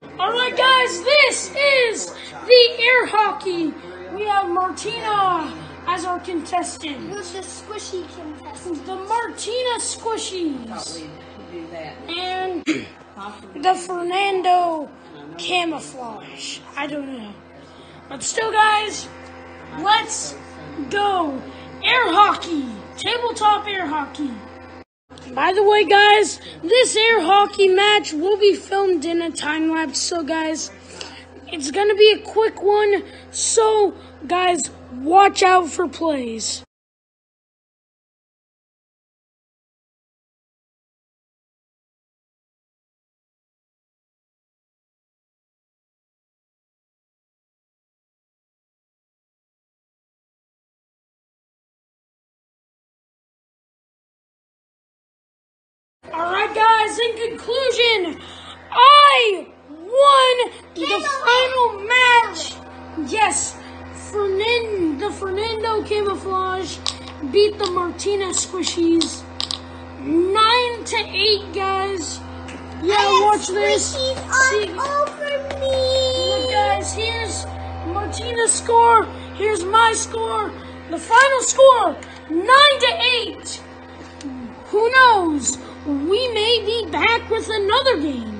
Alright guys, this is the air hockey. We have Martina as our contestant. Who's the squishy contestant? The Martina Squishies. And the Fernando camouflage. I don't know. But still guys, let's go. Air hockey. Tabletop air hockey. By the way, guys, this air hockey match will be filmed in a time lapse. So, guys, it's going to be a quick one. So, guys, watch out for plays. Alright guys, in conclusion, I won the final match. Yes, the Fernando camouflage beat the Martina Squishies 9-8, guys. Yeah, watch this. See, Over me. look guys, here's Martina's score, here's my score. The final score, 9-8. Who knows? We may be back with another game.